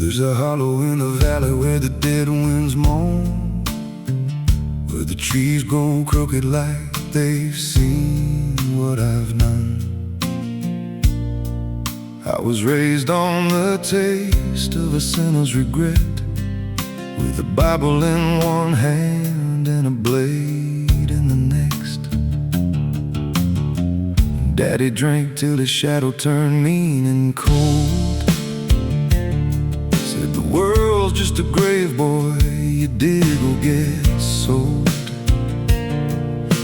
There's a hollow in the valley where the dead winds moan, where the trees grow crooked like they've seen what I've known. I was raised on the taste of a sinner's regret, with a Bible in one hand and a blade in the next. Daddy drank till his shadow turned mean and cold. Said the world's just a grave, boy, you dig or get sold.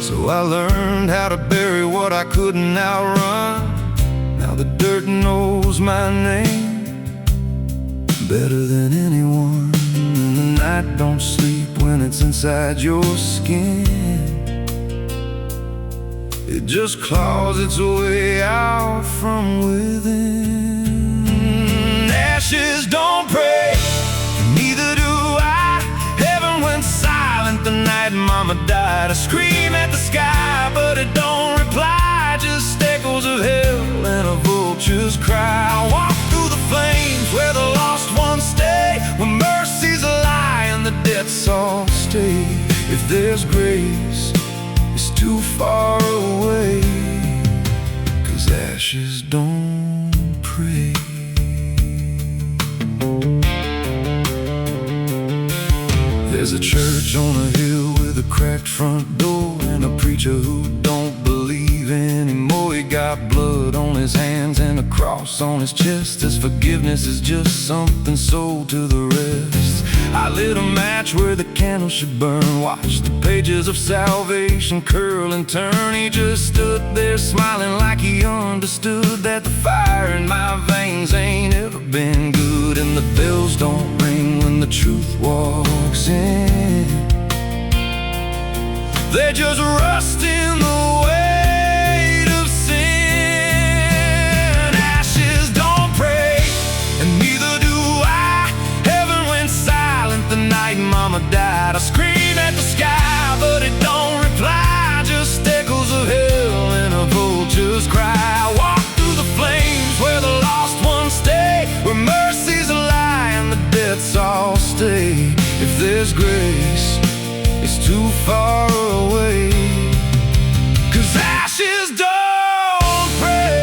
So I learned how to bury what I couldn't outrun. Now the dirt knows my name better than anyone. And the night don't sleep when it's inside your skin. It just claws its way out from within. Ashes don't pray, neither do I. Heaven went silent the night Mama died. I scream at the sky, but it don't reply. Just echoes of hell and a vulture's cry. I walk through the flames where the lost ones stay, where mercy's a lie and the dead's all stay. If there's grace, it's too far away, 'cause ashes don't pray. There's a church on a hill with a cracked front door, and a preacher who don't believe anymore. He got blood on his hands and a cross on his chest. His forgiveness is just something sold to the rest. I lit a match where the candle should burn, watched the pages of salvation curl and turn. He just stood there smiling like he understood that the fire in my veins ain't ever been good. And the bells don't ring when the truth walks in, they just rust in the weight of sin. Ashes don't pray, and neither do I. Heaven went silent the night Mama died. I scream at the sky, but it don't reply. Just echoes of hell and a vulture's cry. I walk through the flames where the lost ones stay, where mercy's a lie and the dead's all stay. If there's grace, it's too far away, 'cause ashes don't pray.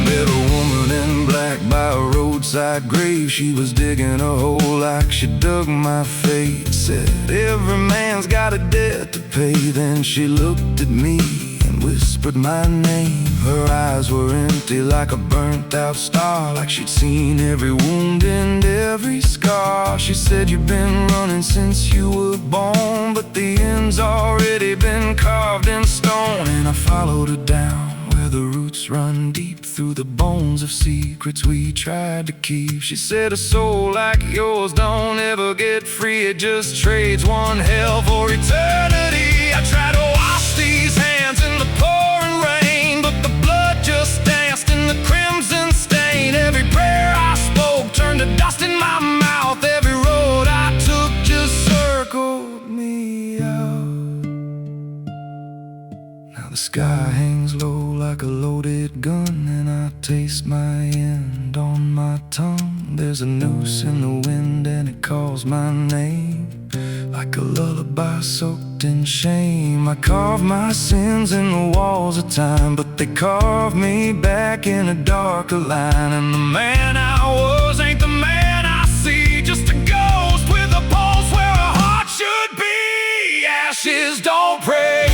Met a woman in black by a roadside grave. She was digging a hole like she dug my fate. Said every man's got a debt to pay. Then she looked at me and whispered my name. Her eyes were empty like a burnt out star, like she'd seen every wound and every scar. She said, you've been running since you were born, but the end's already been carved in stone. And I followed her down where the roots run deep, through the bones of secrets we tried to keep. She said, a soul like yours don't ever get free. It just trades one hell for eternity. I try to wash these hands in the pouring rain, but the blood just danced in the crimson stain. Every prayer I spoke turned to dust in my mouth. Every road I took just circled me out. Now the sky hangs low like a loaded gun, and I taste my end on my tongue. There's a noose in the wind and it calls my name, like a lullaby soaked in shame. I carve my sins in the walls of time, but they carve me back in a darker line. And the man I was ain't the man I see, just a ghost with a pulse where a heart should be. Ashes don't pray,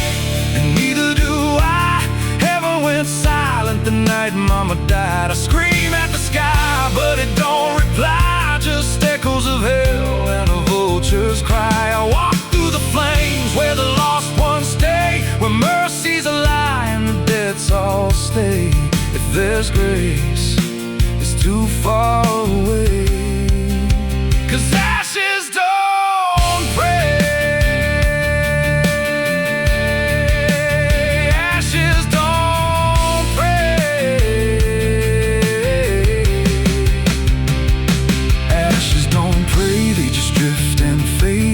and neither do I. Heaven went silent the night Mama died. I scream at the sky, but it don't reply. Just echoes of hell and a vulture's cry. I walk through the flames where the lost ones stay, where mercy's a lie and the dead's all stay. If there's grace, it's too far away, 'cause ashes don't pray.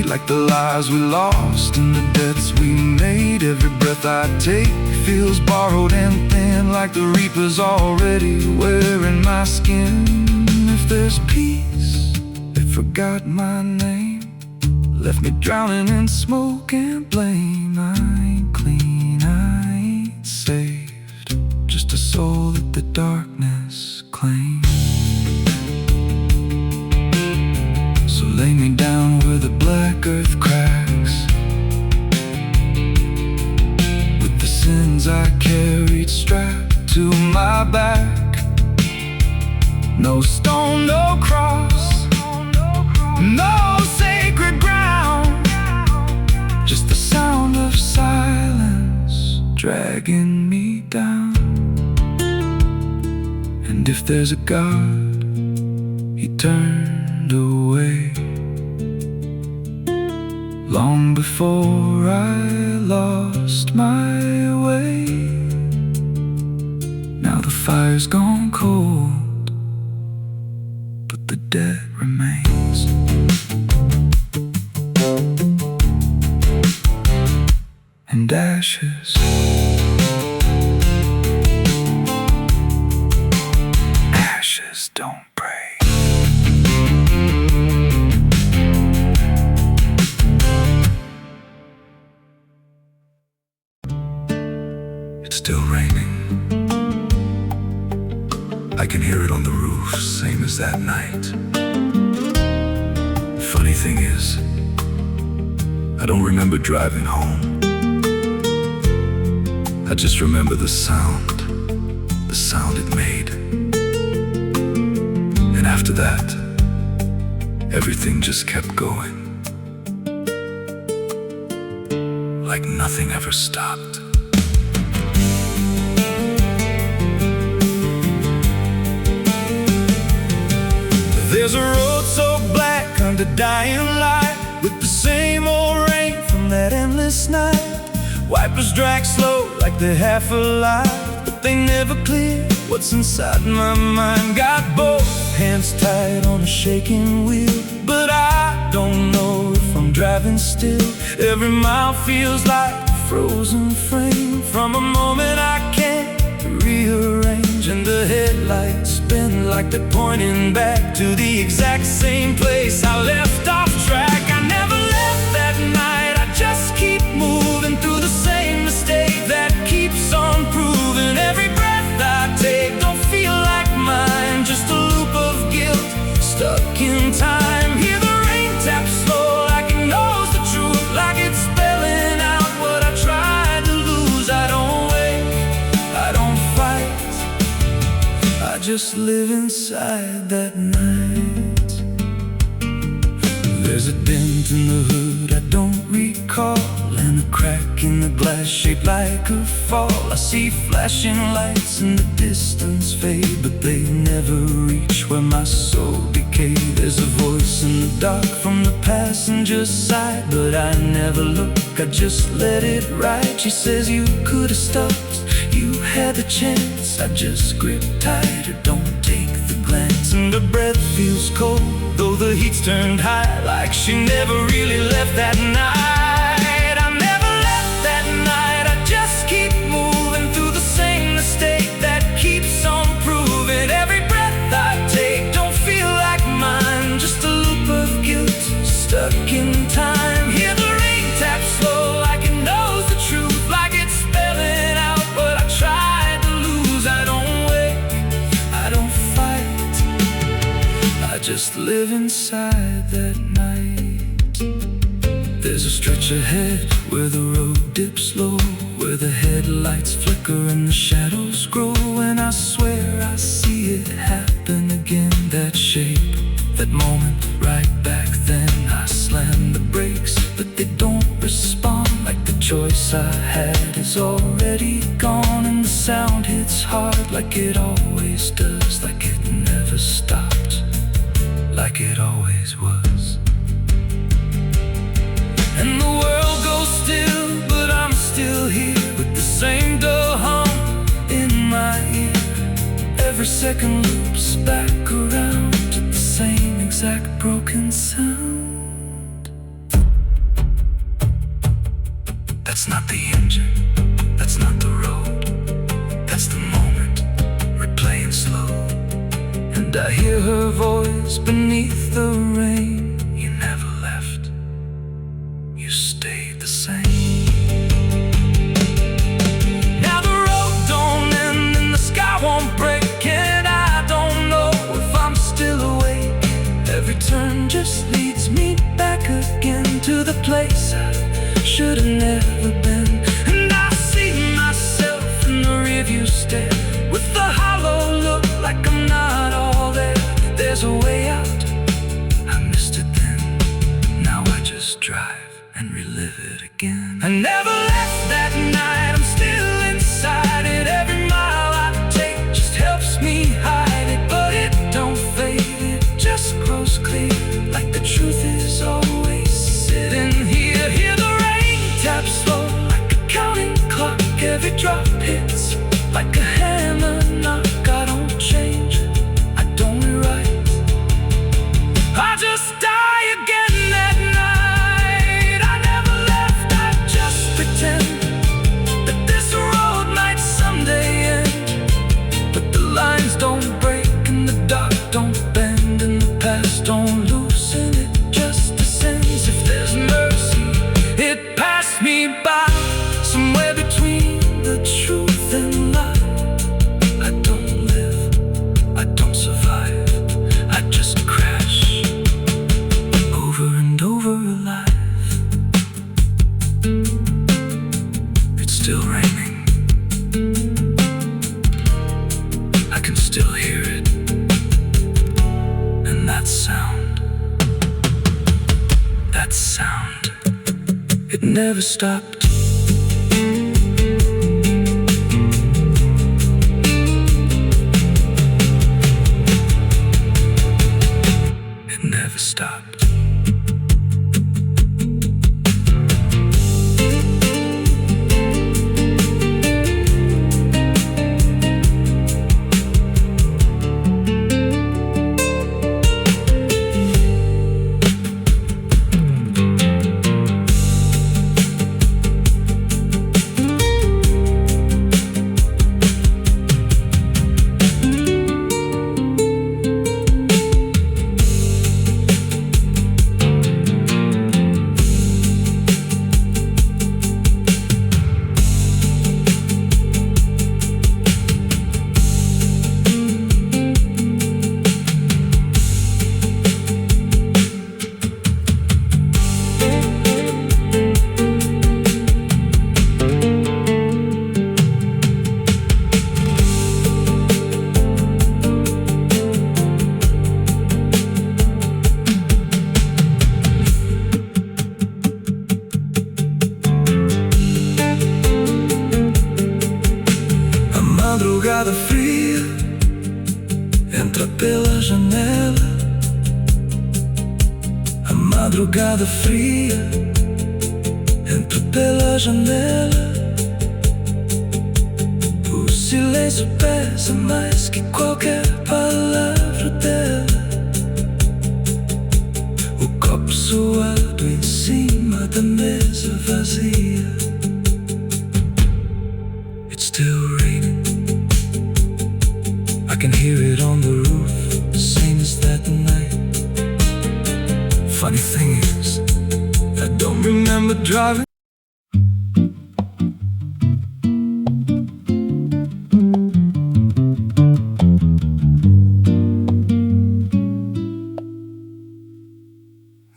like the lives we lost and the debts we made. Every breath I take feels borrowed and thin, like the reaper's already wearing my skin. If there's peace, they forgot my name, left me drowning in smoke and blame. I ain't clean, I ain't saved, just a soul that the darkness claims. So lay me down where the black earth cracks, with the sins I carried strapped to my back. No stone, no cross, no sacred ground, just the sound of silence dragging me down. And if there's a God, he turned away long before I lost my way. Now the fire's gone cold, but the debt remains. And ashes, ashes don't pray. It's still raining. I can hear it on the roof, same as that night. Funny thing is, I don't remember driving home. I just remember the sound it made. And after that, everything just kept going, like nothing ever stopped. There's a road so black under dying light, with the same old rain from that endless night. Wipers drag slow like they're half alive, but they never clear what's inside my mind. Got both hands tied on a shaking wheel, but I don't know if I'm driving still. Every mile feels like a frozen frame from a moment I can't rearrange. And the headlights spin like they're pointing back to the exact same place I left off track. I never left that night, I just keep moving through the same mistake that keeps on proving. Every breath I take don't feel like mine, just a loop of guilt stuck in time. Hear the rain tap slow like it knows the truth, like it's spelling out what I tried to lose. I don't wake, I don't fight, I just live inside that night. There's a dent in the hood I don't recall, and a crack in the glass shaped like a fall. I see flashing lights in the distance fade, but they never reach where my soul decayed. There's a voice in the dark from the passenger side, but I never look, I just let it ride. She says you could have stopped, you had the chance. I just grip tighter, don't take the glance. And her breath feels cold, though the heat's turned high, like she never really left that night. I never left that night, I just keep moving through the same mistake that keeps on proving. Every breath I take don't feel like mine, just a loop of guilt stuck in time. Hear the rain tap slow like it knows the truth, like it's spelling out what I tried to lose. I don't wake, I don't fight, I just live inside that night. There's a stretch ahead where the road dips low, where the headlights flicker and the shadows grow. And I swear I see it happen again, that shape, that moment right back then. I slam the brakes, but they don't respond, like the choice I had is already gone. And the sound hits hard like it always does, like it never stopped, like it always was. And the world goes still, but I'm still here, with the same dull hum in my ear. Every second loops back around to the same exact broken sound. That's not the engine, that's not the road, that's the moment, replaying slow. And I hear her voice beneath the rain. You never left, you stayed the same. Now the road don't end and the sky won't break, and I don't know if I'm still awake. Every turn just leads me back again to the place I should have never been. And I see myself in the rearview stare, with the hollow look like I'm not all there. There's a way out, I missed it then. Now I just drive and relive it again. I never left that night, I'm still inside it. Every mile I take just helps me hide it, but it don't fade, it just grows clear, like the truth is always sitting here. Hear the rain tap slow, like a counting clock. Every drop hits like a hammer knock. I don't change, I don't rewrite, I just die again that night. I never left, I just pretend that this road might someday end. But the lines don't break and the dark don't bend, and the past don't loosen, it just descends. If there's mercy, it passed me by, somewhere between the truth and lie. I don't live, I don't survive, I just crash over and over alive. It's still raining, I can still hear it, and that sound, it never stopped. It never stopped. Madrugada fria entra pela janela. A madrugada fria entra pela janela. O silêncio pesa mais que qualquer palavra dela. O copo suado em cima da mesa vazia. It's still raining, I can hear it on the roof, same as that night. Funny thing is, I don't remember driving.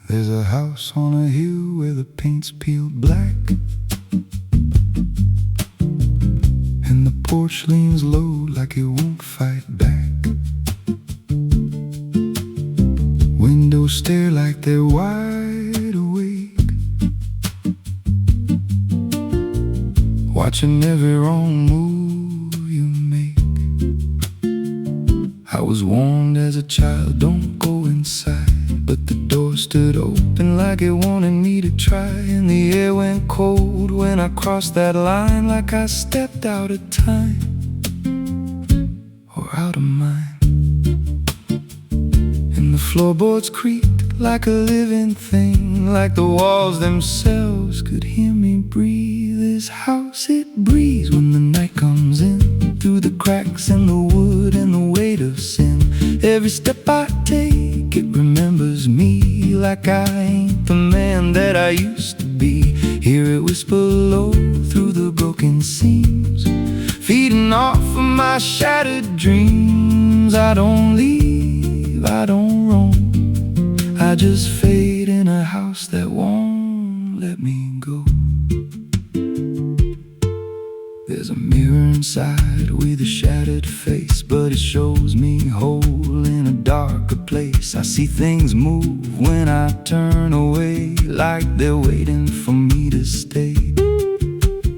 There's a house on a hill where the paint's peeled black, and the porch leans low like it won't fight back. Windows stare like they're wide awake, watching every wrong move you make. I was warned as a child, don't go inside, but the door stood open like it wanted me to try. And the air went cold when I crossed that line, like I stepped out of time or out of mind. And the floorboards creaked like a living thing, like the walls themselves could hear me breathe. this house, it breathes when the night comes in, through the cracks in the wood and the weight of sin. Every step I take, it remembers me, like I ain't the man that I used to be. Hear it whisper low through the broken seams, feeding off of my shattered dreams. I don't leave, I don't roam, I just fade in a house that won't let me go. There's a mirror inside with a shattered face, but it shows me whole in a darker place. I see things move when I turn away, like they're waiting for me to stay.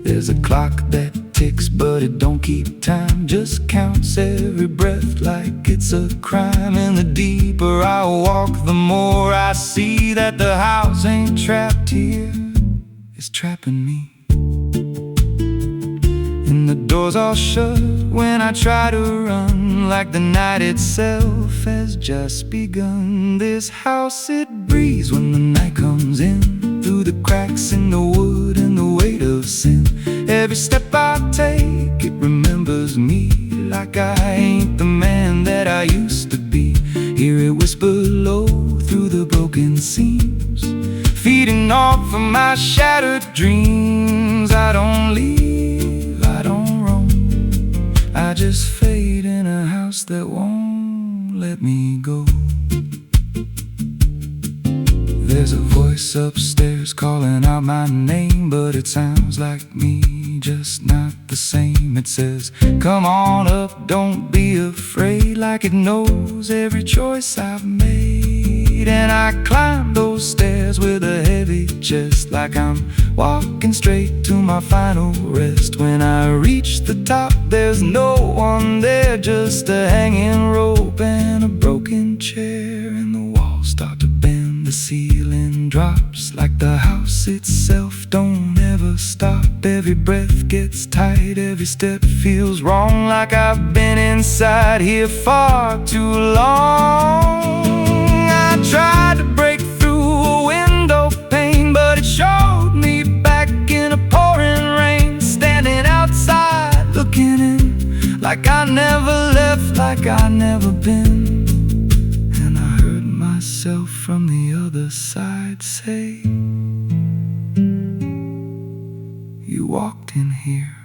There's a clock that ticks, but it don't keep time, just counts every breath like it's a crime. And the deeper I walk, the more I see that the house ain't trapped here, it's trapping me. And the doors all shut when I try to run, like the night itself has just begun. This house, it breathes when the night comes in, through the cracks in the wood and the weight of sin. Every step I take, it remembers me, like I ain't the man that I used to be. Hear it whisper low through the broken seams, feeding off of my shattered dreams. I don't leave, I don't roam, I just fade in a house that won't let me go. There's a voice upstairs calling out my name, but it sounds like me, just not the same. It says, come on up, don't be afraid, like it knows every choice I've made. And I climb those stairs with a heavy chest, like I'm walking straight to my final rest. When I reach the top, there's no one there, just a hanging rope and a broken chair. And the walls start to bend, the ceiling drops, like the house itself don't ever stop. Every breath gets tight, every step feels wrong, like I've been inside here far too long. I tried to break through a window pane, but it showed me back in a pouring rain. Standing outside looking in, like I never left, like I never been. And I heard myself from the other side say, you walked in here,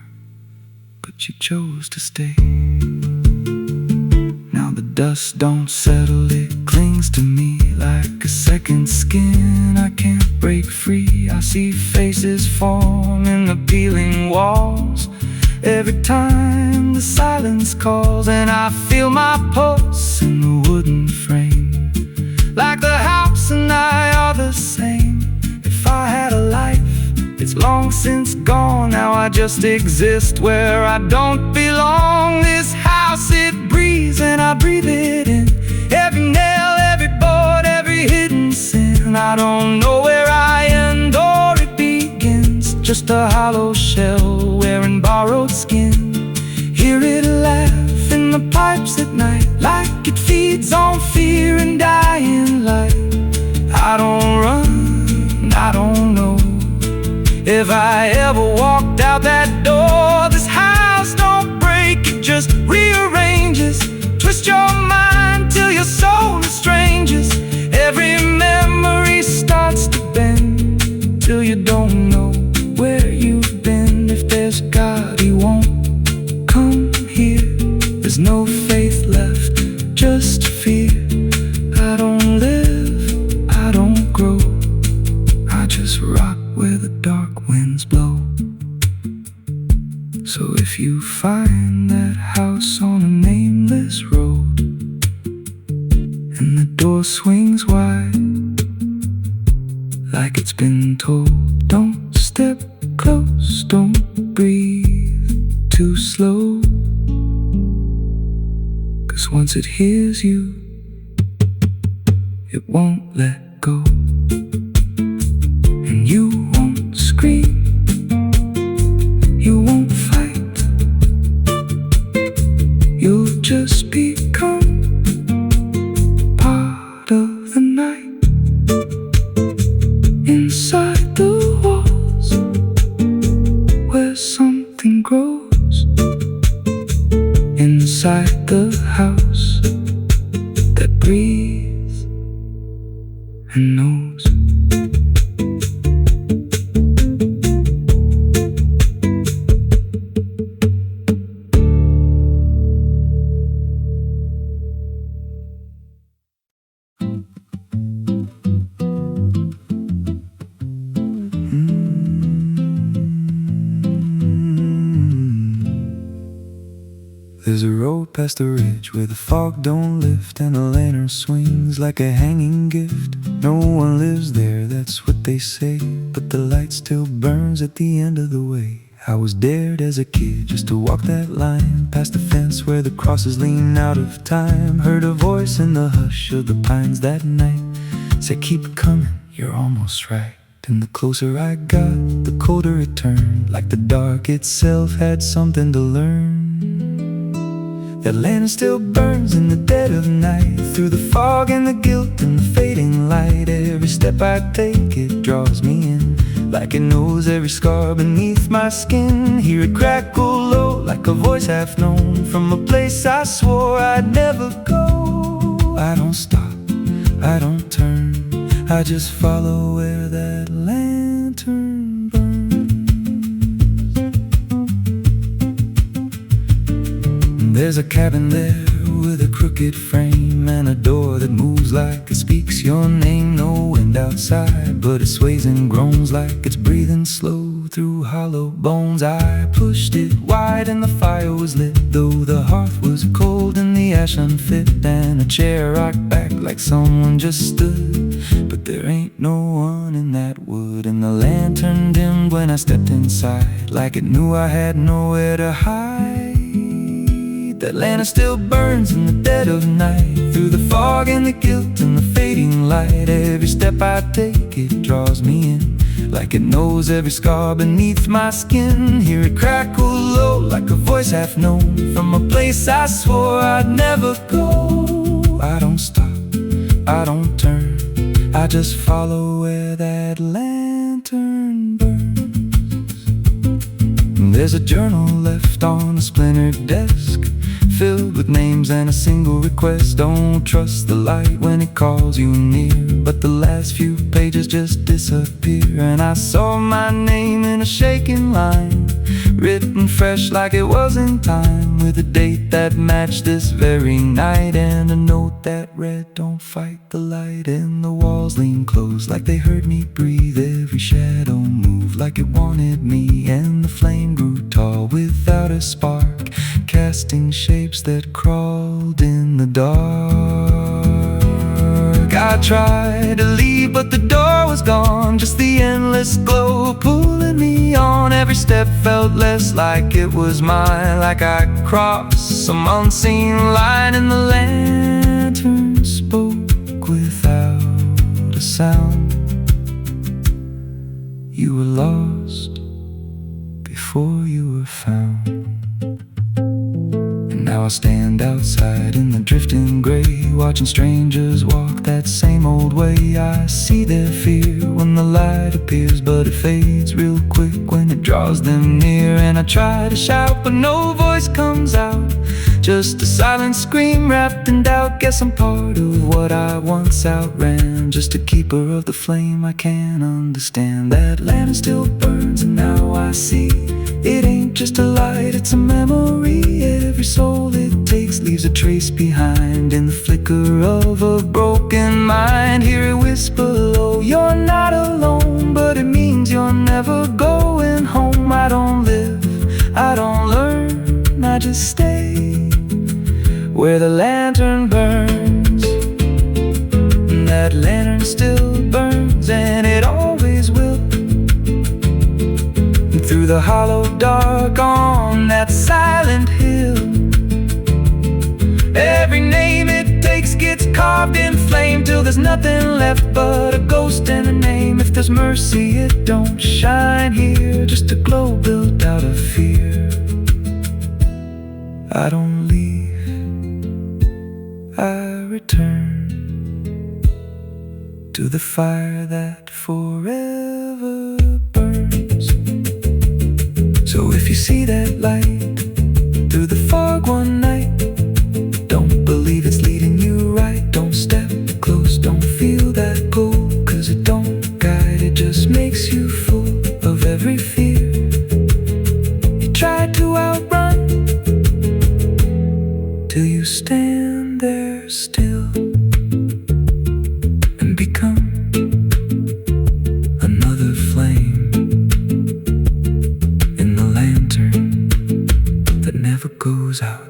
but you chose to stay. Now the dust don't settle, it clings to me like a second skin. I can't break free, I see faces form in the peeling walls every time the silence calls. And I feel my pulse in the wooden frame, like the house and I are the same. If I had a life, it's long since gone, now I just exist where I don't belong. This house, it breathes and I breathe it in, every nail, every board, every hidden sin. I don't know where I end or it begins, just a hollow shell wearing borrowed skin. Hear it laugh in the pipes at night, like it feeds on fear and dying light. I don't run, I don't know if I ever walked out that door. This house don't break, it just rearranges, twist your mind till your soul is strangers. Every memory starts to bend, till you don't know where you've been. If there's God, He won't come here. There's no faith left, just fear. I don't live, I don't grow, I just rot where the dark winds blow. So if you find that house on a nameless road, and the door swings wide, like it's been told, don't step close, don't breathe too slow, 'cause once it hears you, it won't let go. And you won't scream, you won't fight, you'll just become part of the night. Inside the walls, and knows. There's a road past the ridge where the fog don't lift and the lantern swings like a hanging gift. No one lives there, that's what they say, but the light still burns at the end of the way. I was dared as a kid just to walk that line past the fence where the crosses lean out of time. Heard a voice in the hush of the pines that night, said keep it coming, you're almost right. And the closer I got, the colder it turned, like the dark itself had something to learn. That lantern still burns in the dead of night, through the fog and the guilt and the fading light. Every step I take, it draws me in, like it knows every scar beneath my skin. Hear it crackle low, like a voice half known, from a place I swore I'd never go. I don't stop, I don't turn, I just follow where that lantern burns. There's a cabin there with a crooked frame and a door that moves like it speaks your name. No wind outside, but it sways and groans like it's breathing slow through hollow bones. I pushed it wide and the fire was lit, though the hearth was cold and the ash unfit, and a chair rocked back like someone just stood. But there ain't no one in that wood, and the lantern dimmed when I stepped inside, like it knew I had nowhere to hide. That lantern still burns in the dead of night, through the fog and the guilt and the fading light. Every step I take, it draws me in, like it knows every scar beneath my skin. Hear it crackle low, like a voice half known, from a place I swore I'd never go. I don't stop, I don't turn, I just follow where that lantern burns. There's a journal left on a splintered desk, filled with names and a single request. Don't trust the light when it calls you near, but the last few pages just disappear. And I saw my name in a shaking line, written fresh like it was in time, with a date that matched this very night, and a note that read, don't fight the light. And the walls leaned close like they heard me breathe, every shadow moved like it wanted me, and the flame grew tall without a spark, casting shapes that crawled in the dark. I tried to leave, but the door was gone, just the endless glow pulling me on. Every step felt less like it was mine, like I crossed some unseen line, and the lantern spoke without a sound. You were lost before you were found. Now I stand outside in the drifting gray, watching strangers walk that same old way. I see their fear when the light appears, but it fades real quick when it draws them near. And I try to shout, but no voice comes out, just a silent scream wrapped in doubt. Guess I'm part of what I once outran, just a keeper of the flame I can't understand. That lantern still burns, and now I see it ain't just a light, it's a memory. Every soul it takes leaves a trace behind, in the flicker of a broken mind. Hear it whisper low, you're not alone, but it means you're never going home. I don't live, I don't learn, I just stay where the lantern burns. And that lantern still burns, and it always will, through the hollow dark on that silent hill. Every name it takes gets carved in flame, till there's nothing left but a ghost and a name. If there's mercy, it don't shine here, just a glow built out of fear. I don't leave, I return to the fire that forever burns. So if you see that light through the fog one night, don't believe it's leading you right. Don't step close, don't feel that pull, goes out.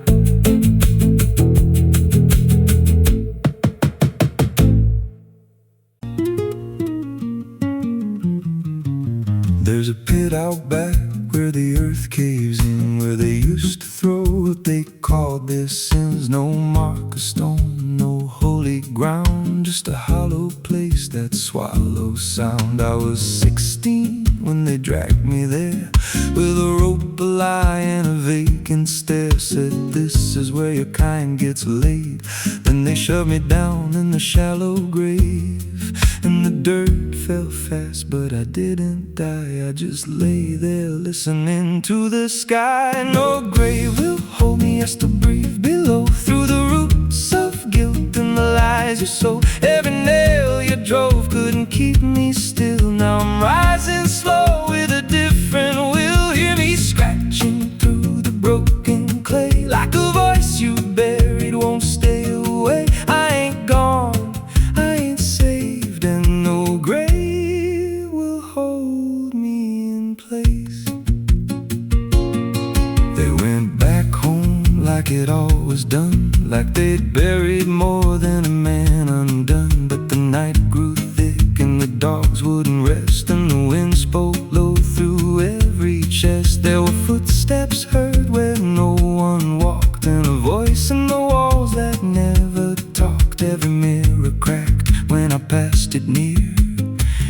There's a pit out back where the earth caves in, where they used to throw what they called their sins. No mark of stone, no holy ground, just a hollow place that swallows sound. I was 16 when they dragged me there, with a rope, a lie, and a vacant stare. Said, this is where your kind gets laid. Then they shoved me down in the shallow grave, and the dirt fell fast, but I didn't die. I just lay there listening to the sky. No grave will hold me, I still breathe below, through the roots of guilt and the lies you sow. Every nail you drove couldn't keep me still. Now I'm rising slow with a different will. Hear me scratching through the broken clay, like a voice you buried won't stay away. I ain't gone, I ain't saved, and no grave will hold me in place. They went back home like it all was done, like they'd buried more than a man undone. But the night grew thick and the dogs wouldn't rest, and the wind spoke low through every chest. There were footsteps heard where no one walked, and a voice in the walls that never talked. Every mirror cracked when I passed it near.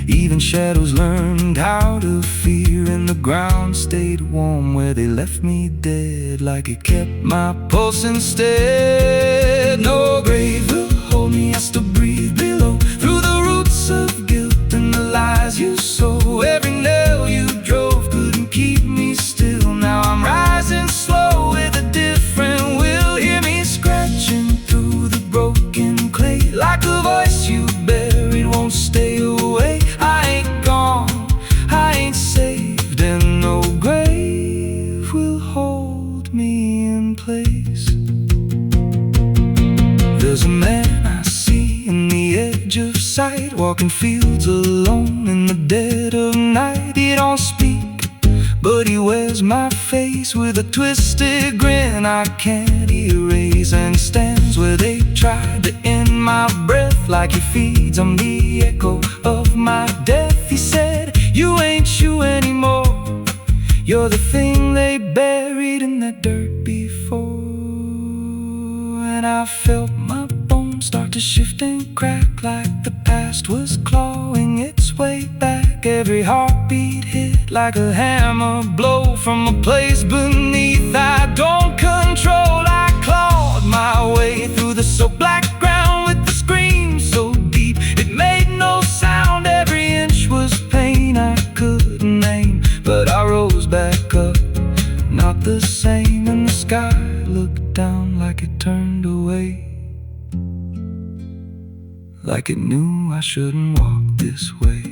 Even shadows learned how to fear, and the ground stayed warm where they left me dead, like it kept my pulse instead. No grave will hold me, I still breathe below, through the roots of guilt and the lies you sow. Every nail you drove couldn't keep me still. Now I'm rising slow with a different will. Hear me scratching through the broken clay, like a voice you buried won't stay away. I ain't gone, I ain't saved, and no grave will hold me in place. There's a man I see in the edge of sight, walking fields alone in the dead of night. He don't speak, but he wears my face with a twisted grin I can't erase. And he stands where they tried to end my breath, like he feeds on the echo of my death. He said, you ain't you anymore, you're the thing they buried in the dirt before. And I felt my bones start to shift and crack, like the past was clawing its way back. Every heartbeat hit like a hammer blow from a place beneath I don't control. I clawed my way through the so black ground with the scream so deep it made no sound. Every inch was pain I couldn't name, but I rose back up, not the same. And the sky looked down like it turned away, like it knew I shouldn't walk this way.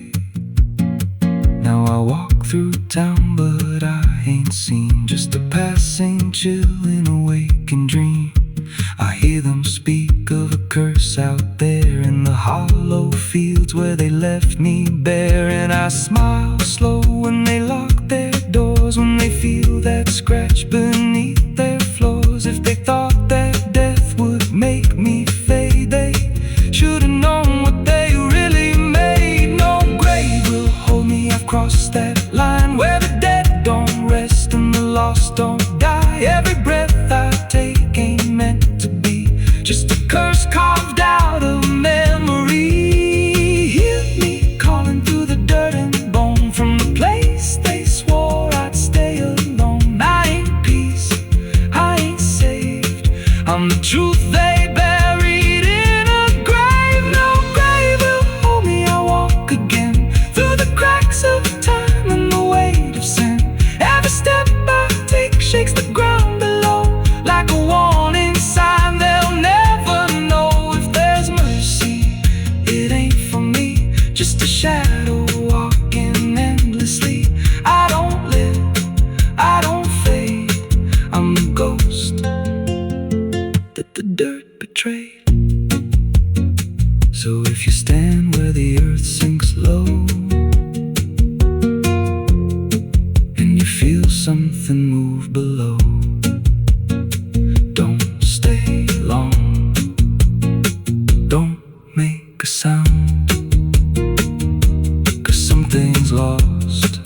Now I walk through town, but I ain't seen, just a passing chill in a waking dream. I hear them speak of a curse out there in the hollow fields where they left me bare. And I smile slow when they lock their doors, when they feel that scratch beneath their floors. If they thought that death would make me fade, they should've known what they really made. No grave will hold me, I've crossed that line where the dead don't rest and the lost don't die. Every breath I take ain't meant to be, just a curse carved out of memory. Hear me calling through the dirt and bone, from the place they swore I'd stay alone. I ain't peace, I ain't saved, I'm the truth they buried in a grave. No grave will hold me, I walk again through the cracks of time and the weight of sin. Every step I take shakes the ground below, like a warning sign. They'll never know if there's mercy, it ain't for me, just a shadow walking endlessly. I don't live, I don't fade, I'm the ghost that the dirt betrayed. So if you stand where the earth sinks low, and you feel something move below, things lost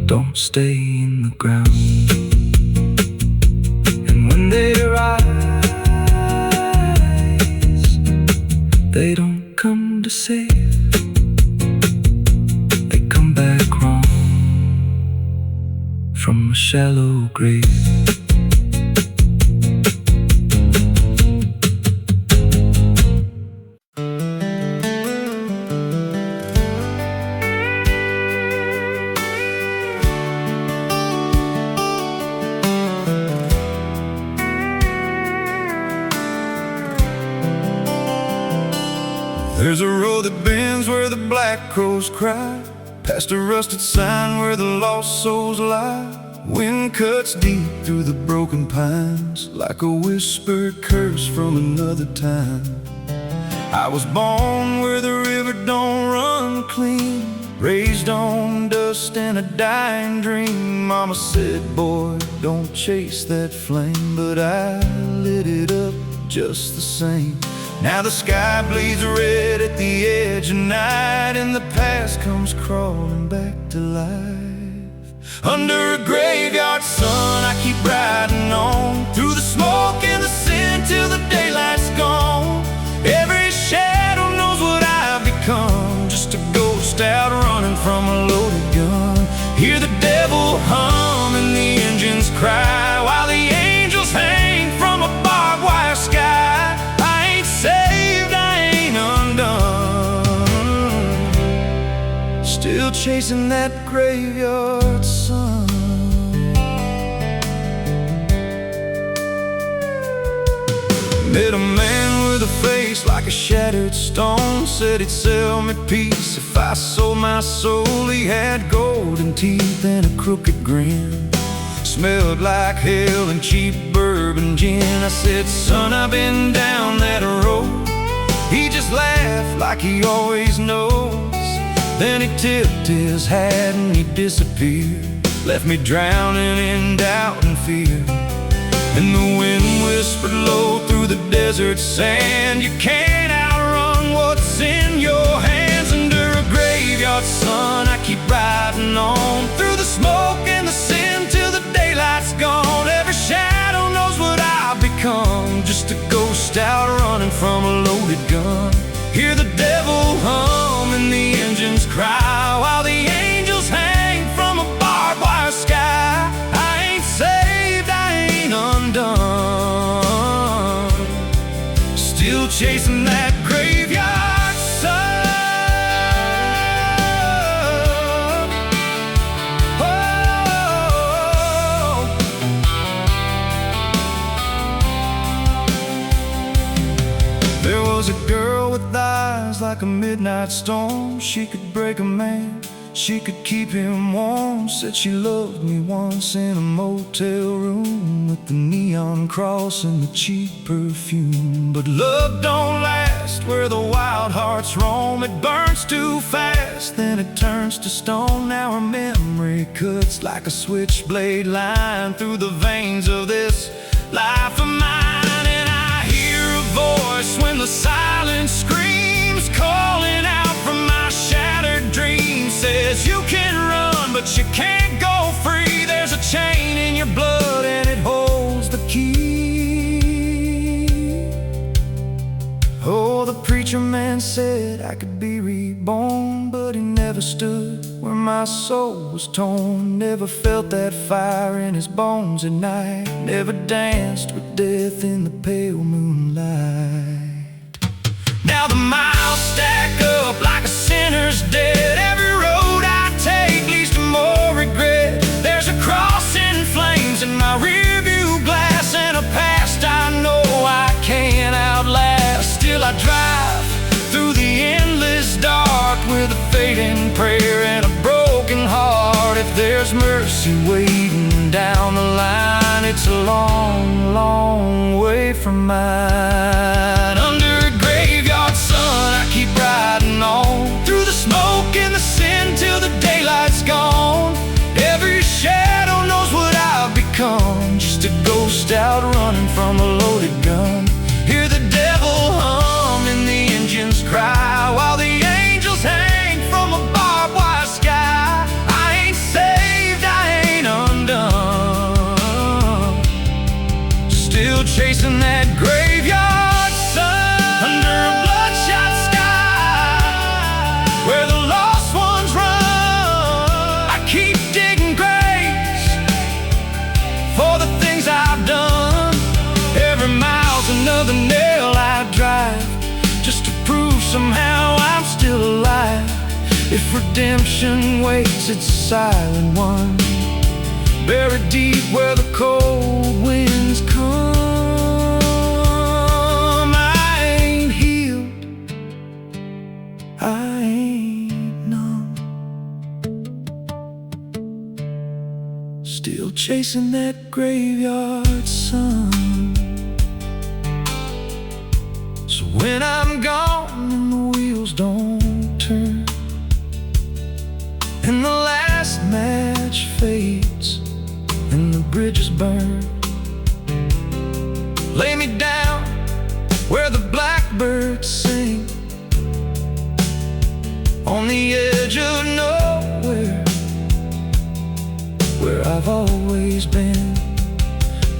don't stay in the ground. And when they rise, they don't come to save, they come back wrong from a shallow grave. There's a road that bends where the black crows cry, past a rusted sign where the lost souls lie. Wind cuts deep through the broken pines, like a whispered curse from another time. I was born where the river don't run clean, raised on dust and a dying dream. Mama said, boy, don't chase that flame, but I lit it up just the same. Now the sky bleeds red at the edge of night, and the past comes crawling back to life. Under a graveyard sun, I keep riding on, through the smoke and the sin till the daylight's gone. Every shadow knows what I've become, just a ghost out running from a loaded gun. Hear the devil hum and the engines cry, while the angels hang from a barbed wire sky. Saved, I ain't undone, still chasing that graveyard sun. Met a man with a face like a shattered stone, said he'd sell me peace if I sold my soul. He had golden teeth and a crooked grin, smelled like hell and cheap bourbon gin. I said, son, I've been down that road. He just laughed like he always knows. Then he tipped his hat and he disappeared, left me drowning in doubt and fear. And the wind whispered low through the desert sand, you can't outrun what's in your hands. Under a graveyard sun, I keep riding on, through the smoke and the sin till the daylight's gone. Every shadow knows what I've become, just a ghost out running from a loaded gun. Hear the devil hum and the engines cry, while the angels hang from a barbed wire sky. I ain't saved, I ain't undone, still chasing that graveyard sun. There was a girl with eyes like a midnight storm. She could break a man, she could keep him warm. Said she loved me once in a motel room, with the neon cross and the cheap perfume. But love don't last where the wild hearts roam. It burns too fast, then it turns to stone. Now her memory cuts like a switchblade line through the veins of this life of mine. Voice when the silence screams, calling out from my shattered dreams. Says you can run, but you can't go free. There's a chain in your blood and it holds the key. Oh, the preacher man said I could be reborn, but he never stood where my soul was torn. Never felt that fire in his bones at night, never danced with death in the pale moonlight. Now the miles stack up like a sinner's debt. Every road I take leads to more regret. There's a cross in flames in my rearview glass, and a past I know I can't outlast. Still I drive through the endless dark with a fading prayer and a broken heart. If there's mercy waiting down the line, it's a long, long way from mine. Under a graveyard sun, I keep riding on, through the smoke and the sin till the daylight's gone. Every shadow knows what I've become, just a ghost out running from a loaded gun. Hear the devil hum and the engines cry, while the angels hang from a barbed wire sky. If redemption waits, it's a silent one, buried deep where the cold winds come. I ain't healed, I ain't numb, still chasing that graveyard sun. So when I'm gone and the wheels don't turn, and the last match fades and the bridges burn, lay me down where the blackbirds sing, on the edge of nowhere, where I've always been.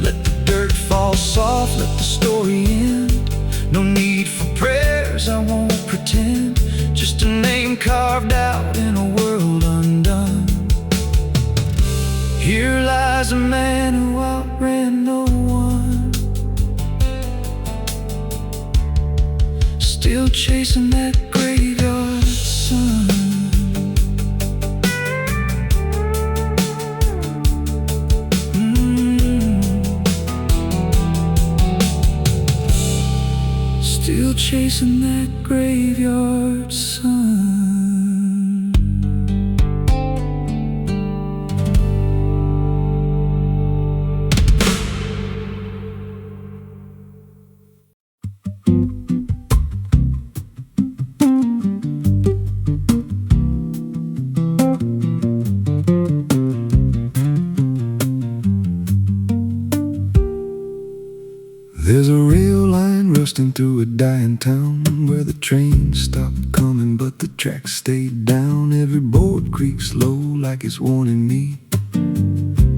Let the dirt fall soft, let the story end. No need for prayers, I won't pretend. Just a name carved out in a world undone. Here lies a man who outran no one, still chasing that graveyard sun. Still chasing that graveyard sun. There's a rail line rusting through a dying town, where the trains stopped coming but the tracks stayed down. Every board creaks low like it's warning me,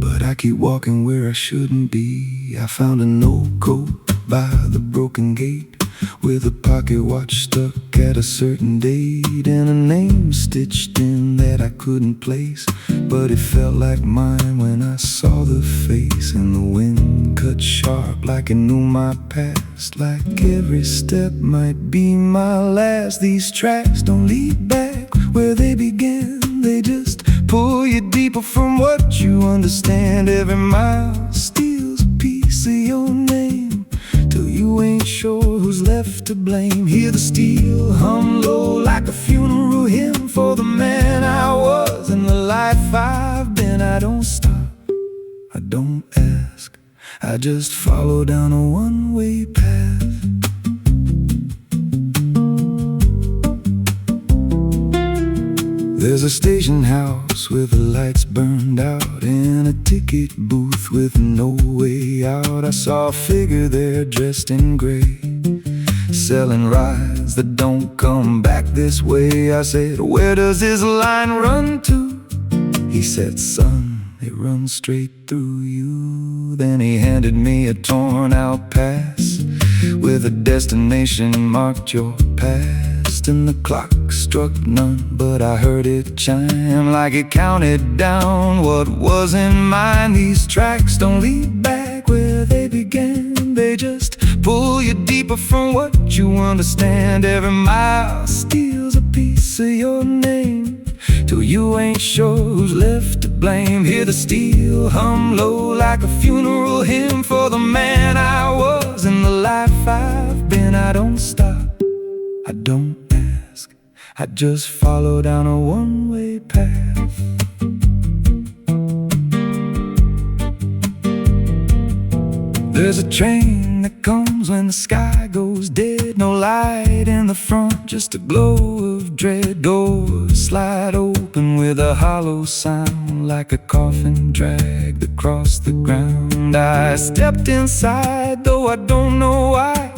but I keep walking where I shouldn't be. I found an old coat by the broken gate, with a pocket watch stuck at a certain date, and a name stitched in that I couldn't place, but it felt like mine when I saw the face. And the wind cut sharp like it knew my past, like every step might be my last. These tracks don't lead back where they began, they just pull you deeper from what you understand. Every mile steals a piece of your name, till you ain't sure who's left to blame. Hear the steel hum low like a funeral hymn for the man I was and the life I've been. I don't stop, I don't ask, I just follow down a one-way path. There's a station house with the lights burned out, and a ticket booth with no way out. I saw a figure there dressed in gray, selling rides that don't come back this way. I said, where does this line run to? He said, son, it runs straight through you. Then he handed me a torn out pass with a destination marked your past. And the clock struck none, but I heard it chime like it counted down what wasn't mine. These tracks don't lead back where they began, they just pull you deeper from what you understand. Every mile steals a piece of your name, till you ain't sure who's left to blame. Hear the steel hum low like a funeral hymn for the man I was and the life I've been. I don't stop, I don't ask, I just follow down a one-way path. There's a train that comes when the sky goes dead. No light in the front, just a glow of dread. Doors slide open with a hollow sound, like a coffin dragged across the ground. I stepped inside, though I don't know why.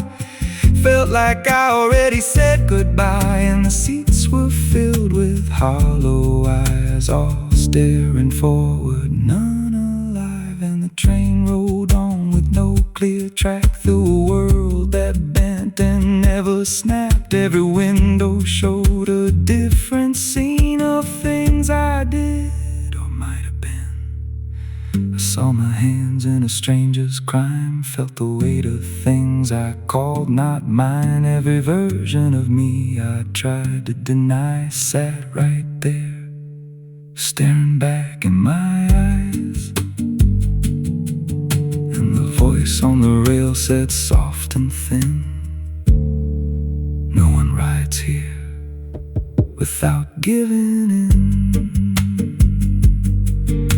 Felt like I already said goodbye, and the seats were filled with hollow eyes, all staring forward, none alive. And the train rolled on with no clear track through a world that bent and never snapped. Every window showed a different scene of things I did or might have been. I saw my hands in a stranger's crime. Felt the weight of things I called not mine. Every version of me I tried to deny sat right there, staring back in my eyes. And the voice on the rail said soft and thin, no one rides here without giving in.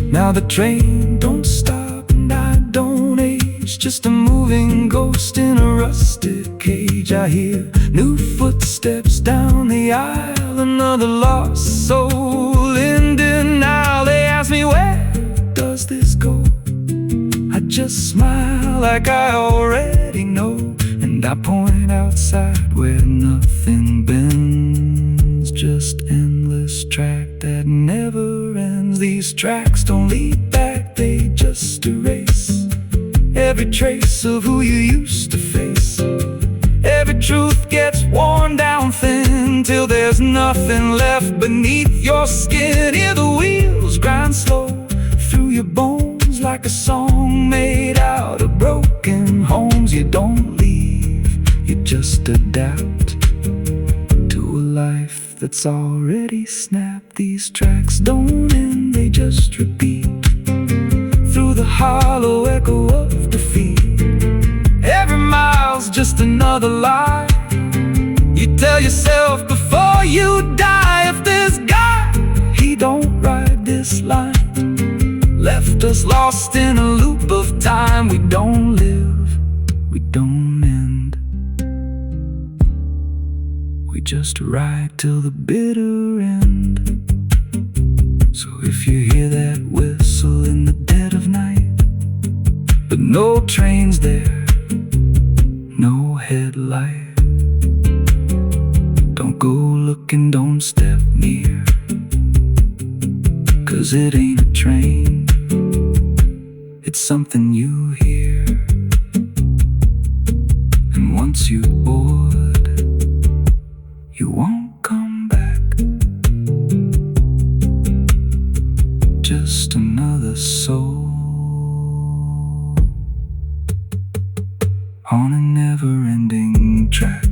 Now the train don't stop and I don't age, just a moving ghost in a rusted cage. I hear new footsteps down the aisle, another lost soul in denial. They ask me, where does this go? I just smile like I already know, and I point outside where nothing bends, just endless track that never ends. These tracks don't lead back, they just erase every trace of who you used to face. Every truth gets worn down thin till there's nothing left beneath your skin. Hear the wheels grind slow through your bones like a song made out of broken homes. You don't leave, you just adapt to a life that's already snapped. These tracks don't end, they just repeat through the hollow echo of defeat. Every mile's just another lie you tell yourself before you die. If this guy, he don't ride this line, left us lost in a loop of time. We don't live, we don't end, we just ride till the bitter end. So if you hear that whistle in the dead of night, but no trains there, no headlight, don't go looking, don't step near, 'cause it ain't a train, it's something you hear. And once you board, you won't come back, just another soul on a never-ending track.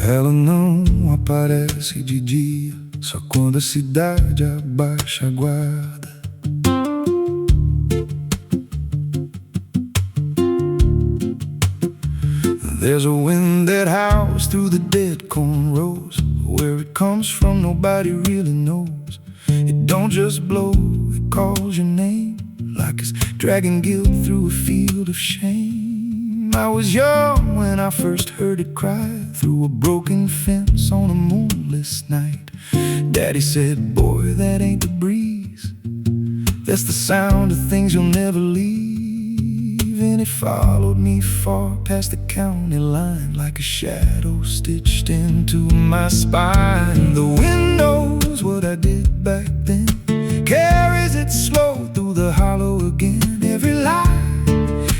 Ela não aparece de dia, só quando a cidade abaixa a guarda. There's a wind that howls through the dead corn rows. Where it comes from nobody really knows. It don't just blow, it calls your name, like it's dragging guilt through a field of shame. I was young when I first heard it cry through a broken fence on a moonless night. Daddy said, boy, that ain't the breeze, that's the sound of things you'll never leave. And it followed me far past the county line, like a shadow stitched into my spine. The wind knows what I did back then, carries it slow through the hollow again. Every lie,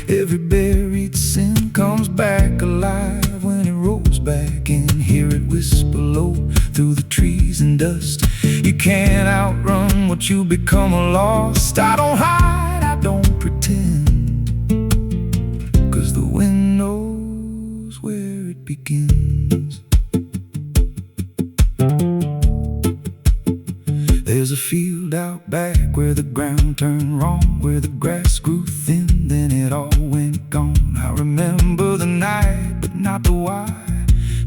every buried sin comes back alive when it rolls back in. Hear it whisper low through the trees and dust. You can't outrun what you become lost. I don't hide, I don't pretend, 'cause the wind knows where it begins. There's a field out back where the ground turned wrong, where the grass grew thin, then it all went gone. I remember the night, but not the why,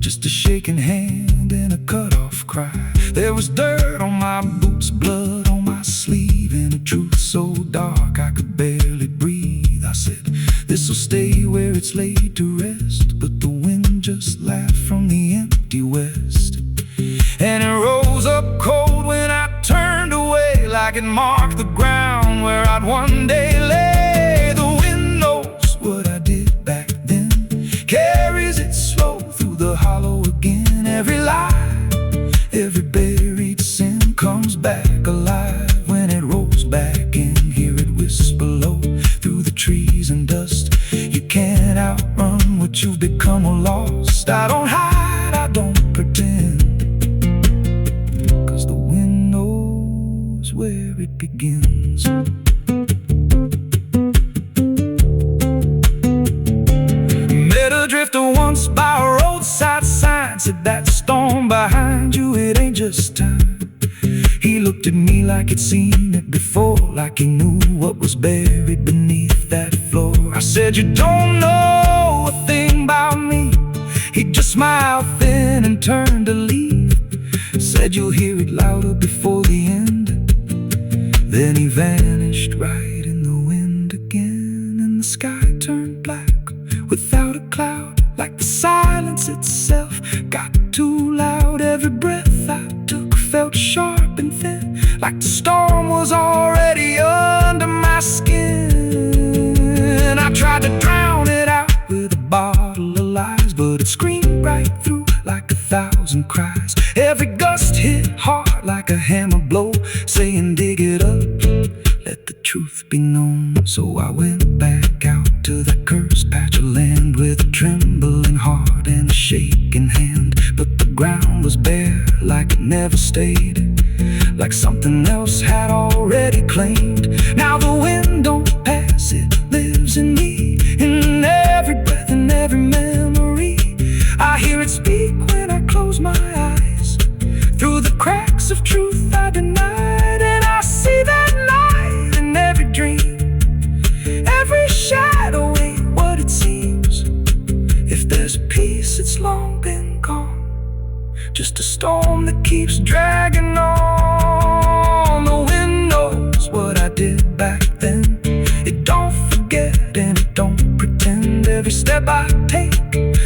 just a shaking hand and a cut-off cry. There was dirt on my boots, blood on my sleeve, and a truth so dark I could barely breathe. I said, this'll stay where it's laid to rest, but the wind just laughed from the empty west. And it rose up cold when I turned away, like it marked the ground where I'd one day lay. The wind knows what I did back then, carries it drifter once by a roadside sign said that storm behind you, it ain't just time. He looked at me like he'd seen it before, like he knew what was buried beneath that floor. I said, you don't know a thing about me. He just smiled thin and turned to leave. Said, you'll hear it louder before the end. Then he vanished right in the wind again, and the sky turned black without a cloud, like the silence itself got too loud. Every breath I took felt sharp and thin, like the storm was already under my skin. I tried to drown it out with a bottle of lies, but it screamed right through like 1,000 cries. Every gust hit hard like a hammer blow, saying dig it up, let the truth be known. So I went back out to that cursed patch of land with a trembling heart and a shaking hand. But the ground was bare like it never stayed, like something else had already claimed. Now the wind don't pass, it lives in me, in every breath and every memory. I hear it speak when I close my eyes, through the cracks of truth I denied. And I see that light in every dream, every shadow ain't what it seems. If there's peace, it's long been gone, just a storm that keeps dragging on. The wind knows what I did back then. It don't forget and it don't pretend. Every step I take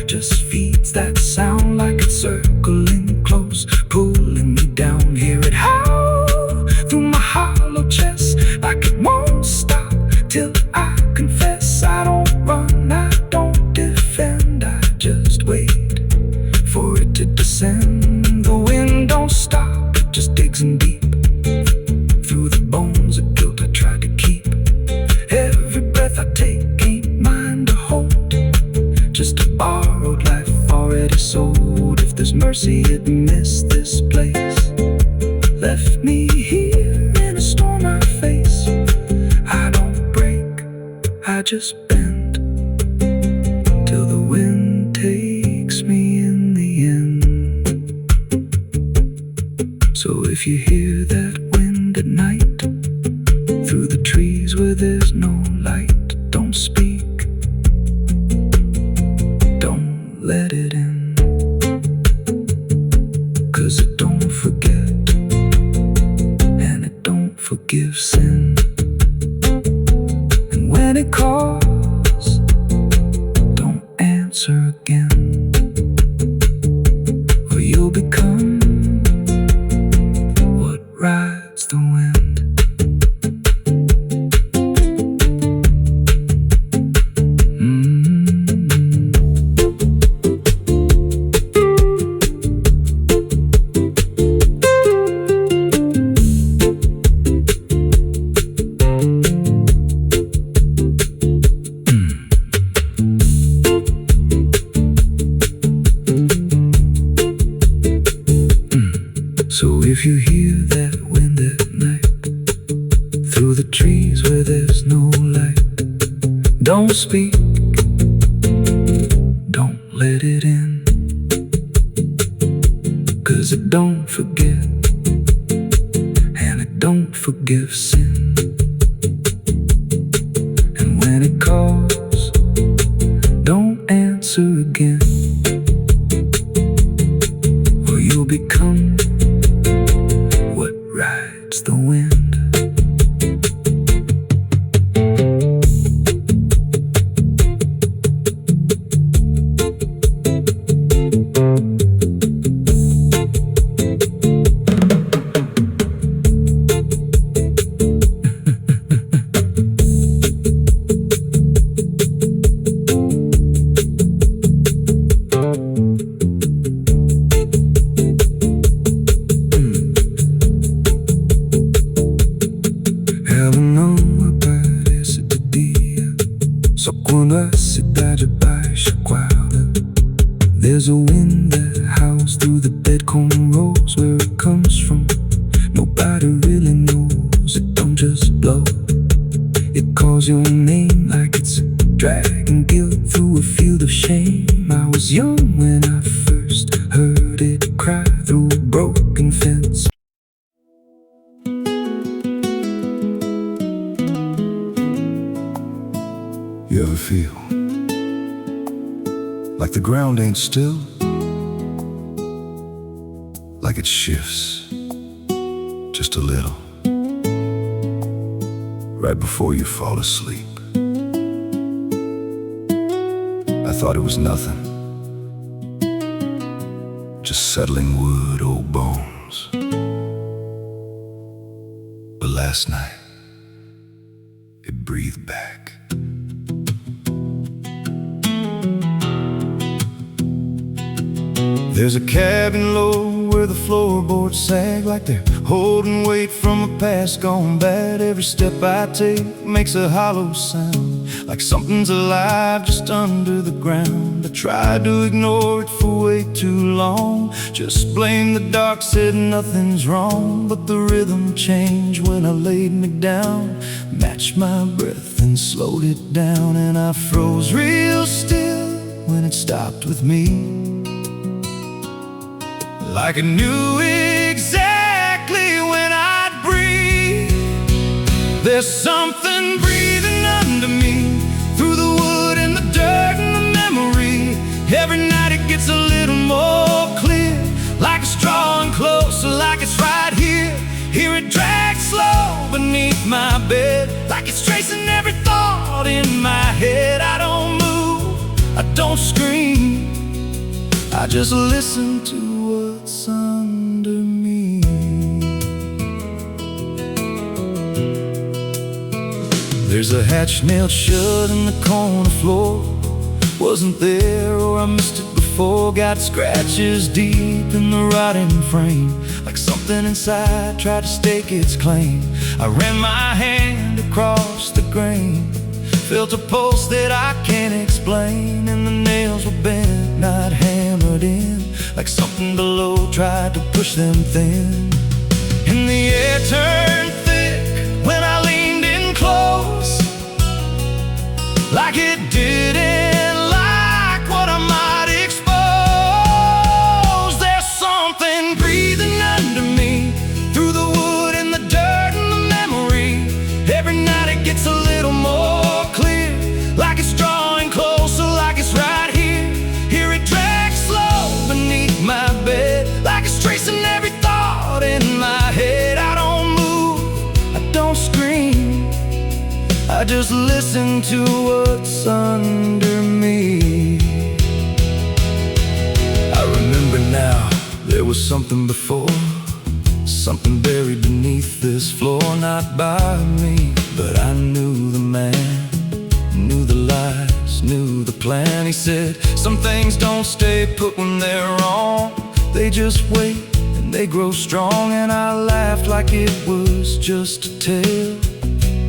just feeds that sound, like it's circling close, pulling me down. Hear it howl through my hollow chest, like it won't stop till I confess. I don't run, I don't defend, I just wait for it to descend. The wind don't stop, it just digs in deep, through the bones of guilt I try to keep. Every breath I take ain't mine to hold, just a borrowed life already sold. If there's mercy, it missed this place, left me here in a storm I face. I don't break, I just bend, till the wind takes me in the end. So if you hear that wind at night, through the trees where there's no light, don't speak, don't let it in, 'cause it don't forget and it don't forgive sin. And when it calls, don't answer again, or you'll become what rides the wind. So if you hear that wind at night, through the trees where there's no light, don't speak, don't let it in, 'cause it don't forget and it don't forgive sin. And when it calls, don't answer again, or you'll become what rides the wind. Só quando a cidade baixa guarda, there's a wind that howls through the dead corn rows. Where it comes from, nobody really knows. It don't just blow, it calls your name like it's dragging guilt through a field of shame. I was young when I first heard it cry through a broken fence. You ever feel like the ground ain't still? Like it shifts just a little right before you fall asleep. I thought it was nothing, just settling wood, old bones. But last night, it breathed back. There's a cabin low where the floorboards sag like they're holding weight from a past gone bad. Every step I take makes a hollow sound, like something's alive just under the ground. I tried to ignore it for way too long, just blamed the dark, said nothing's wrong. But the rhythm changed when I laid me down, matched my breath and slowed it down. And I froze real still when it stopped with me, like I knew exactly when I'd breathe. There's something breathing under me, through the wood and the dirt and the memory. Every night it gets a little more clear, like it's drawing closer, like it's right here. Hear it drag slow beneath my bed, like it's tracing every thought in my head. I don't move, I don't scream, I just listen to what's under me. There's a hatch nailed shut in the corner floor. Wasn't there, or I missed it before. Got scratches deep in the rotting frame, like something inside tried to stake its claim. I ran my hand across the grain, felt a pulse that I can't explain. And the nails were bent, not hammered in, like something below tried to push them thin. And the air turned thick when I leaned in close, like it didn't like what I might expose. There's something breathing under me, through the wood and the dirt and the memory. Every night it gets a little more clear, like it's drawing closer, like it's right here. Hear it drag slow beneath my bed, like it's tracing every thought in my head. I don't move, I don't scream, I just listen to what's under me. I remember now, there was something before, something buried beneath this floor. Not by me, but I knew the man, knew the lies, knew the plan. He said, some things don't stay put when they're wrong, they just wait and they grow strong. And I laughed like it was just a tale.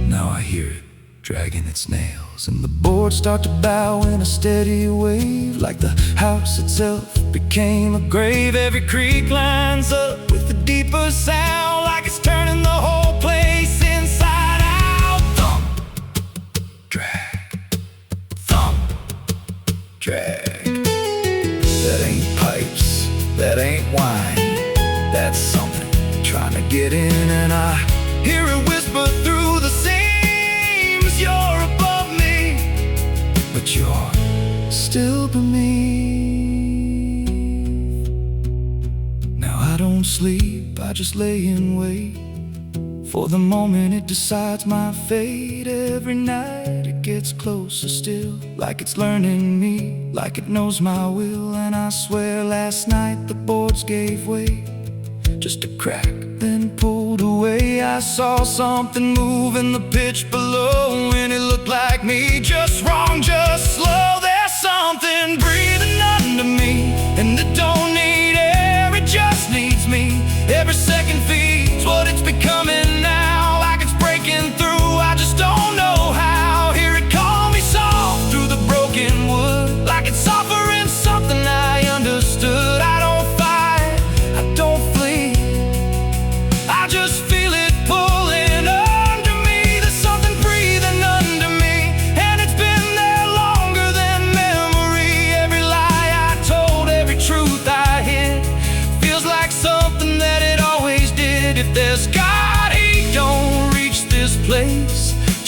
Now I hear it dragging its nails, and the boards start to bow in a steady wave, like the house itself became a grave. Every creak lines up with a deeper sound, like it's turning the whole place inside out. Thump, drag, thump, drag. That ain't pipes, that ain't wine, that's something trying to get in. And I hear it whisper through the seams, you're above me, but you're still beneath. Now I don't sleep, I just lay in wait for the moment it decides my fate. Every night it gets closer still, like it's learning me, like it knows my will. And I swear last night the boards gave way, just a crack, then pulled away. I saw something move in the pitch below, and it looked like me, just wrong, just slow. There's something breathing under me, and it don't need air, it just needs me. Every second feeds what it's becoming now, like it's breaking through, I just don't know how. Hear it call me soft through the broken wood, like it's offering something I understood. I don't fight, I don't flee, I just feel it pulling under me. There's something breathing under me, and it's been there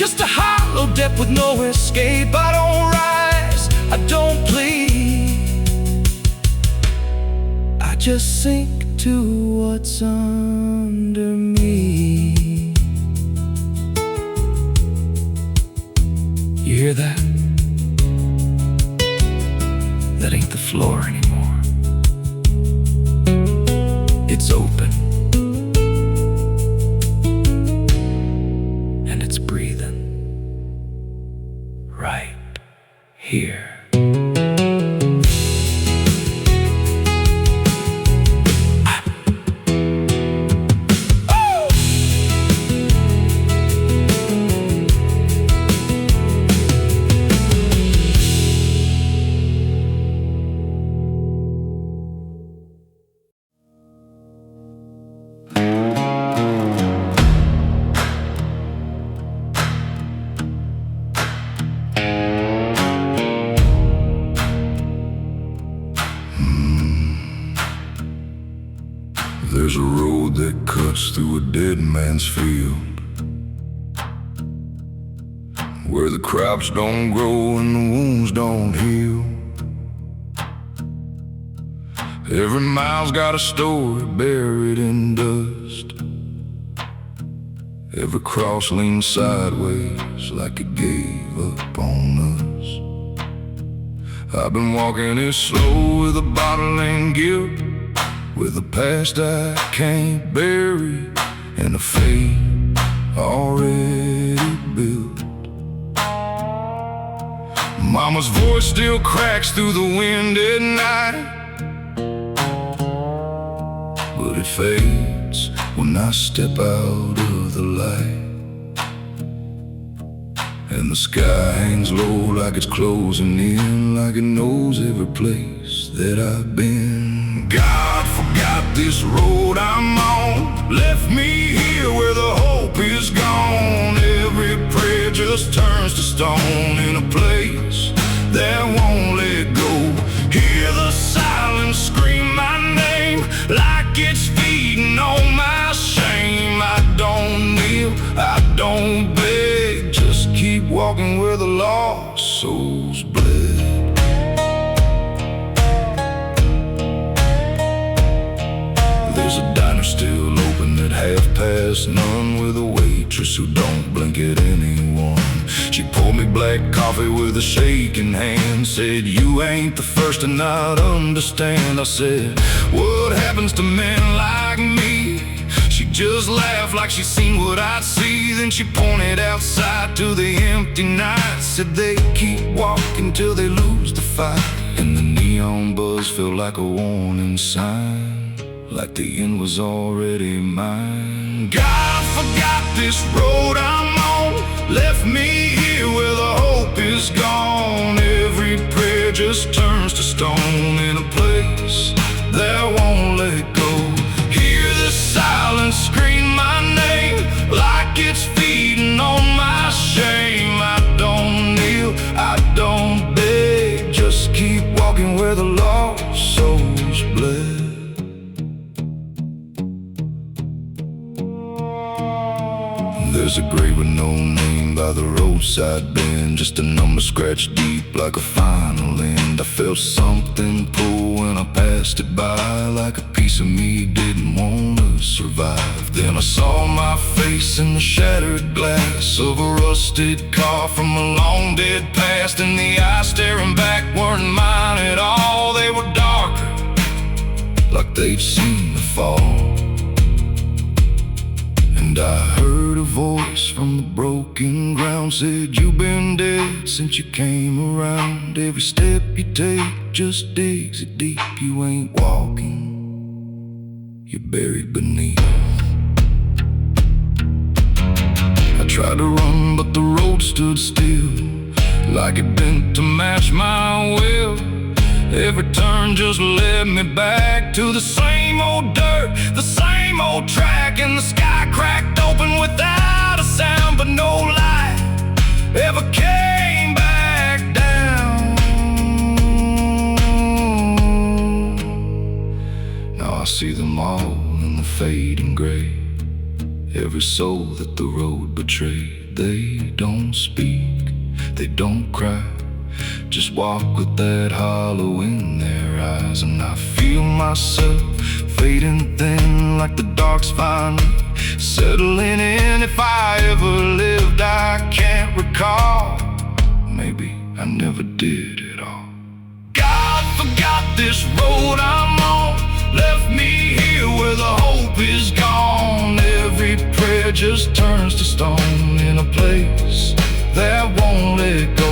just a hollow depth with no escape. I don't rise, I don't plead, I just sink to what's under me. You hear that? That ain't the floor anymore. It's open, and it's breathing right here. There's a road that cuts through a dead man's field, where the crops don't grow and the wounds don't heal. Every mile's got a story buried in dust. Every cross leans sideways like it gave up on us. I've been walking it slow with a bottle and guilt, with a past I can't bury and a fate already built. Mama's voice still cracks through the wind at night, but it fades when I step out of the light. And the sky hangs low like it's closing in, like it knows every place that I've been. God forgot this road I'm on, left me here where the hope is gone. Every prayer just turns to stone in a place that won't let go. Hear the silence scream my name like it's feeding on my shame. I don't kneel, I don't beg, just keep walking where the lost souls bled. There's a diner still open at none, with a waitress who don't blink at anyone. She poured me black coffee with a shaking hand, said, "You ain't the first to not understand." I said, "What happens to men like me?" She just laughed like she seen what I'd see. Then she pointed outside to the empty night, said they keep walking till they lose the fight. And the neon buzz felt like a warning sign, like the end was already mine. God forgot this road I'm on, left me here where the hope is gone. Every prayer just turns to stone in a place that won't let go. Hear the silence scream my name like it's feeding on my shame. I don't kneel, I don't beg, just keep walking where the lost souls bled. There's a grave with no name by the roadside bend, just a number scratched deep like a final end. I felt something pull when I passed it by, like a piece of me didn't want to survive. Then I saw my face in the shattered glass of a rusted car from a long dead past, and the eyes staring back weren't mine at all. They were darker, like they'd seen the fall. And I heard a voice from the broken ground, said, "You've been dead since you came around. Every step you take just digs it deep. You ain't walking, you're buried beneath." I tried to run, but the road stood still, like it bent to match my will. Every turn just led me back to the same old dirt, the same old track, and the sky cracked open without a sound, but no light ever came back down. Now I see them all in the fading gray, every soul that the road betrayed. they don't speak, they don't cry, just walk with that hollow in their eyes. And I feel myself fading thin like the dark's finally settling in. If I ever lived, I can't recall. Maybe I never did at all. God forgot this road I'm on, left me here where the hope is gone. Every prayer just turns to stone in a place that won't let go.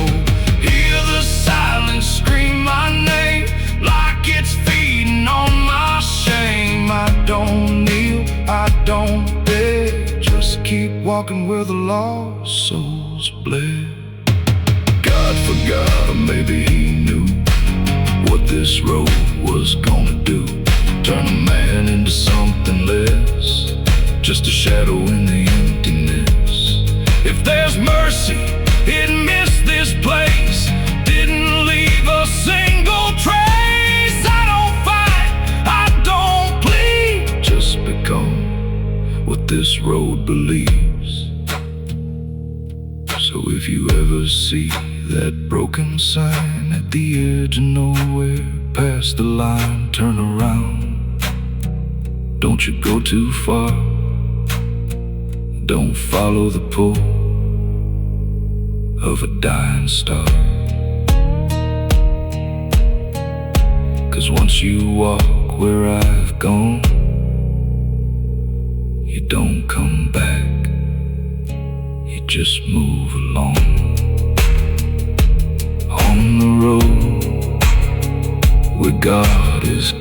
Hear the silence scream my name like it's feeding on my shame. I don't kneel, I don't beg, just keep walking where the lost souls bled. God forgot, or maybe he knew what this road was gonna do. Turn a man into something less, just a shadow in the emptiness. If there's mercy, it missed this place, didn't leave a single trace. I don't fight, I don't plead, just become what this road believes. So if you ever see that broken sign at the edge of nowhere, past the line, turn around. Don't you go too far, don't follow the pull of a dying star. 'Cause once you walk where I've gone, you don't come back, you just move along. On the road where God is